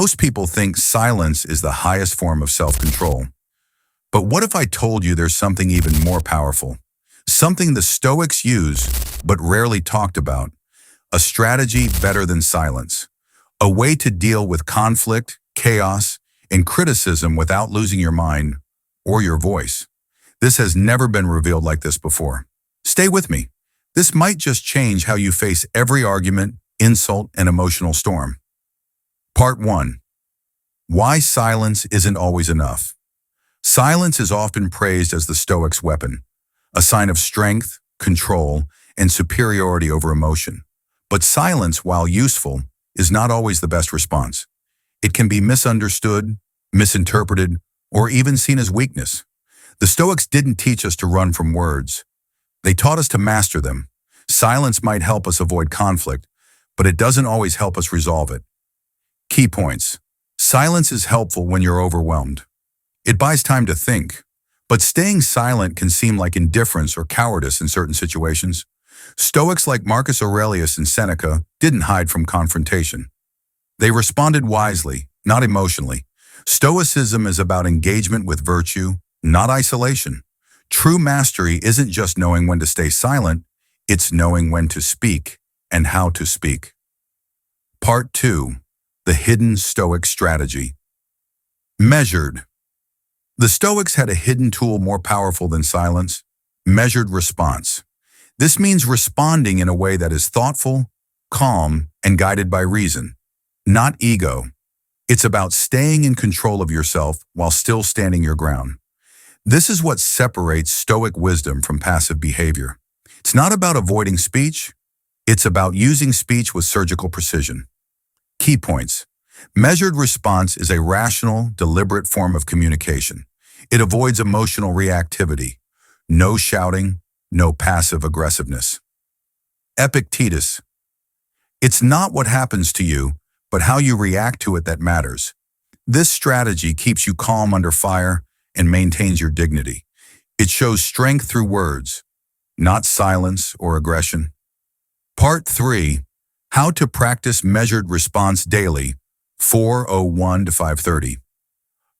Most people think silence is the highest form of self-control. But what if I told you there's something even more powerful? Something the Stoics use, but rarely talked about. A strategy better than silence. A way to deal with conflict, chaos, and criticism without losing your mind or your voice. This has never been revealed like this before. Stay with me. This might just change how you face every argument, insult, and emotional storm. Part 1. Why silence isn't always enough. Silence is often praised as the Stoics' weapon, a sign of strength, control, and superiority over emotion. But silence, while useful, is not always the best response. It can be misunderstood, misinterpreted, or even seen as weakness. The Stoics didn't teach us to run from words. They taught us to master them. Silence might help us avoid conflict, but it doesn't always help us resolve it. Key points. Silence is helpful when you're overwhelmed. It buys time to think, but staying silent can seem like indifference or cowardice in certain situations. Stoics like Marcus Aurelius and Seneca didn't hide from confrontation. They responded wisely, not emotionally. Stoicism is about engagement with virtue, not isolation. True mastery isn't just knowing when to stay silent, it's knowing when to speak and how to speak. Part 2. The hidden Stoic strategy. Measured. The Stoics had a hidden tool more powerful than silence: measured response. This means responding in a way that is thoughtful, calm, and guided by reason, not ego. It's about staying in control of yourself while still standing your ground. This is what separates Stoic wisdom from passive behavior. It's not about avoiding speech, it's about using speech with surgical precision. Key points. Measured response is a rational, deliberate form of communication. It avoids emotional reactivity. No shouting, no passive aggressiveness. Epictetus. It's not what happens to you, but how you react to it that matters. This strategy keeps you calm under fire and maintains your dignity. It shows strength through words, not silence or aggression. Part 3. How to practice measured response daily, 4:01 to 5:30.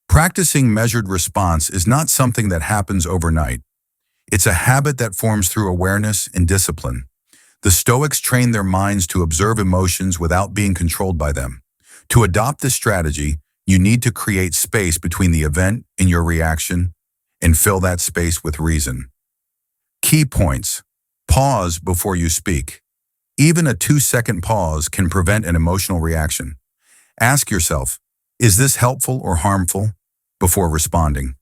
Practicing measured response is not something that happens overnight. It's a habit that forms through awareness and discipline. The Stoics trained their minds to observe emotions without being controlled by them. To adopt this strategy, you need to create space between the event and your reaction and fill that space with reason. Key points. Pause before you speak. Even a 2-second pause can prevent an emotional reaction. Ask yourself, is this helpful or harmful? Before responding.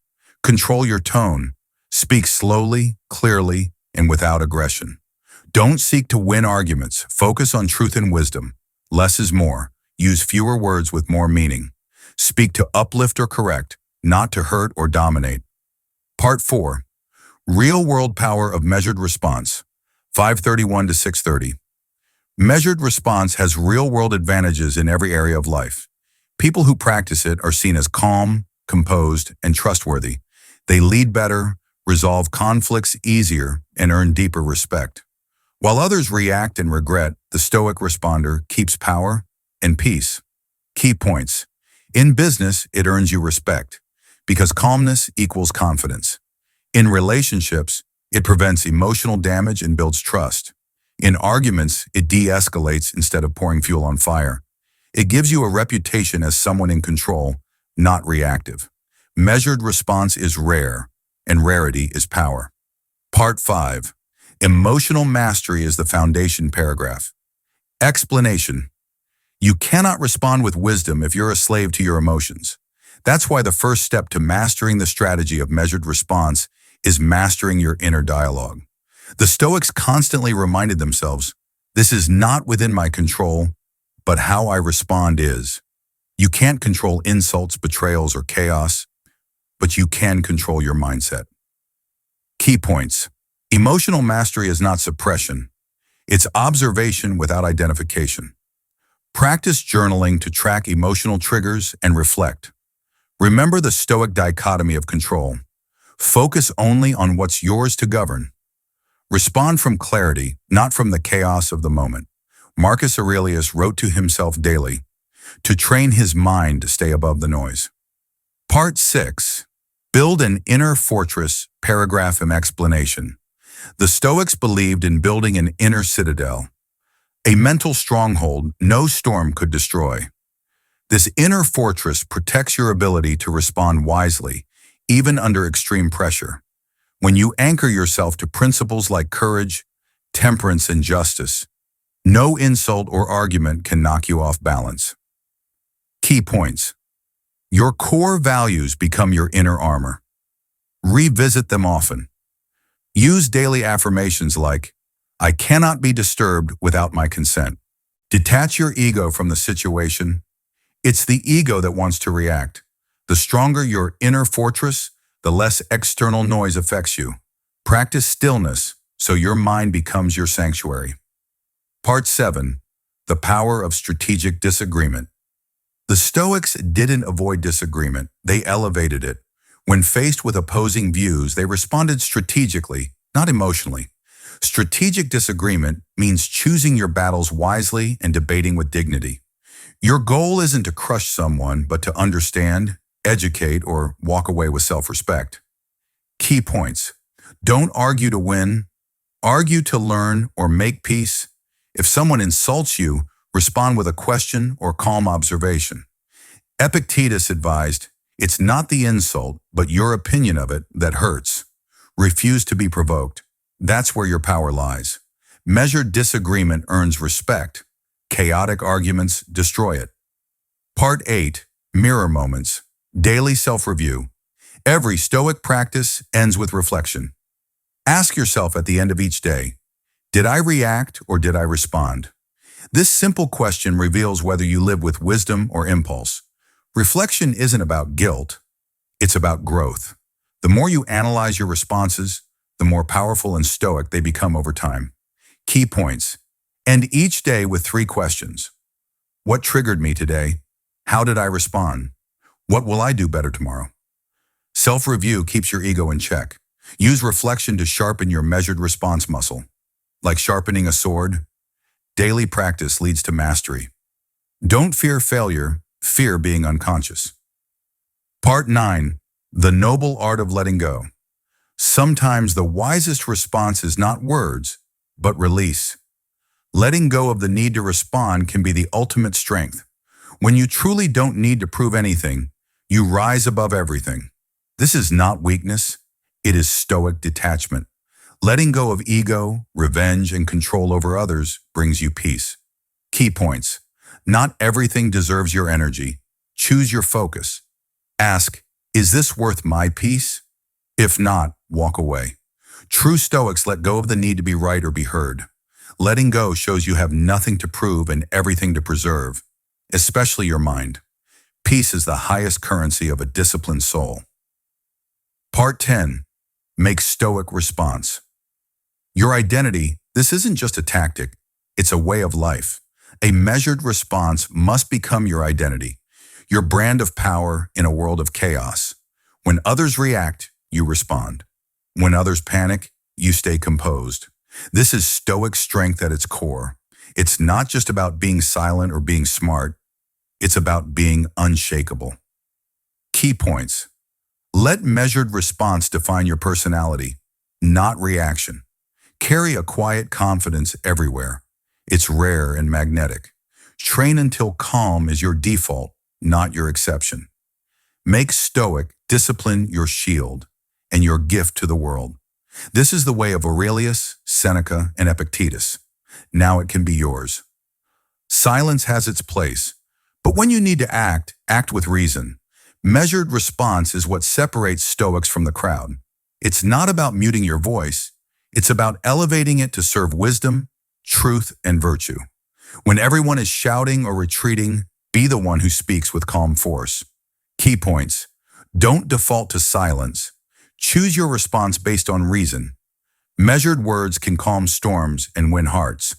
Control your tone. Speak slowly, clearly, and without aggression. Don't seek to win arguments. Focus on truth and wisdom. Less is more. Use fewer words with more meaning. Speak to uplift or correct, not to hurt or dominate. Part 4. Real-world power of measured response, 5:31 to 6:30. Measured response has real-world advantages in every area of life. People who practice it are seen as calm, composed, and trustworthy. They lead better, resolve conflicts easier, and earn deeper respect. While others react and regret, the Stoic responder keeps power and peace. Key points. In business, it earns you respect, because calmness equals confidence. In relationships, it prevents emotional damage and builds trust. In arguments, it de-escalates instead of pouring fuel on fire. It gives you a reputation as someone in control, not reactive. Measured response is rare, and rarity is power. Part 5. Emotional mastery is the foundation paragraph. Explanation. You cannot respond with wisdom if you're a slave to your emotions. That's why the first step to mastering the strategy of measured response is mastering your inner dialogue. The Stoics constantly reminded themselves, this is not within my control, but how I respond is. You can't control insults, betrayals, or chaos, but you can control your mindset. Key points. Emotional mastery is not suppression. It's observation without identification. Practice journaling to track emotional triggers and reflect. Remember the Stoic dichotomy of control. Focus only on what's yours to govern. Respond from clarity, not from the chaos of the moment. Marcus Aurelius wrote to himself daily, to train his mind to stay above the noise. Part 6. Build an inner fortress, paragraph and explanation. The Stoics believed in building an inner citadel, a mental stronghold no storm could destroy. This inner fortress protects your ability to respond wisely, even under extreme pressure. When you anchor yourself to principles like courage, temperance, and justice, no insult or argument can knock you off balance. Key points. Your core values become your inner armor. Revisit them often. Use daily affirmations like, "I cannot be disturbed without my consent." Detach your ego from the situation. It's the ego that wants to react. The stronger your inner fortress, the less external noise affects you. Practice stillness so your mind becomes your sanctuary. Part 7. The power of strategic disagreement. The Stoics didn't avoid disagreement, they elevated it. When faced with opposing views, they responded strategically, not emotionally. Strategic disagreement means choosing your battles wisely and debating with dignity. Your goal isn't to crush someone, but to understand, educate, or walk away with self-respect. Key points. Don't argue to win. Argue to learn or make peace. If someone insults you, respond with a question or calm observation. Epictetus advised, "It's not the insult, but your opinion of it that hurts." Refuse to be provoked. That's where your power lies. Measured disagreement earns respect. Chaotic arguments destroy it. Part 8. Mirror moments. Daily self-review. Every Stoic practice ends with reflection. Ask yourself at the end of each day, did I react or did I respond? This simple question reveals whether you live with wisdom or impulse. Reflection isn't about guilt, it's about growth. The more you analyze your responses, the more powerful and stoic they become over time. Key points. End each day with 3 questions. What triggered me today? How did I respond? What will I do better tomorrow? Self-review keeps your ego in check. Use reflection to sharpen your measured response muscle. Like sharpening a sword, daily practice leads to mastery. Don't fear failure, fear being unconscious. Part 9. The noble art of letting go. Sometimes the wisest response is not words, but release. Letting go of the need to respond can be the ultimate strength. When you truly don't need to prove anything, you rise above everything. This is not weakness, it is stoic detachment. Letting go of ego, revenge, and control over others brings you peace. Key points. Not everything deserves your energy. Choose your focus. Ask, is this worth my peace? If not, walk away. True Stoics let go of the need to be right or be heard. Letting go shows you have nothing to prove and everything to preserve, especially your mind. Peace is the highest currency of a disciplined soul. Part 10. Make Stoic response. Your identity, this isn't just a tactic, it's a way of life. A measured response must become your identity, your brand of power in a world of chaos. When others react, you respond. When others panic, you stay composed. This is Stoic strength at its core. It's not just about being silent or being smart, it's about being unshakable. Key points. Let measured response define your personality, not reaction. Carry a quiet confidence everywhere. It's rare and magnetic. Train until calm is your default, not your exception. Make Stoic discipline your shield and your gift to the world. This is the way of Aurelius, Seneca, and Epictetus. Now it can be yours. Silence has its place, but when you need to act, act with reason. Measured response is what separates Stoics from the crowd. It's not about muting your voice, it's about elevating it to serve wisdom, truth, and virtue. When everyone is shouting or retreating, be the one who speaks with calm force. Key points. Don't default to silence. Choose your response based on reason. Measured words can calm storms and win hearts.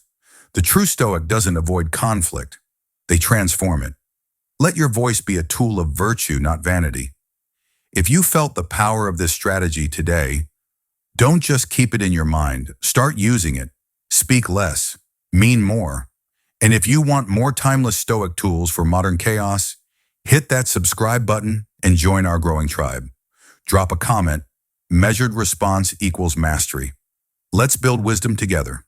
The true Stoic doesn't avoid conflict. They transform it. Let your voice be a tool of virtue, not vanity. If you felt the power of this strategy today, don't just keep it in your mind. Start using it. Speak less. Mean more. And if you want more timeless Stoic tools for modern chaos, hit that subscribe button and join our growing tribe. Drop a comment. Measured response equals mastery. Let's build wisdom together.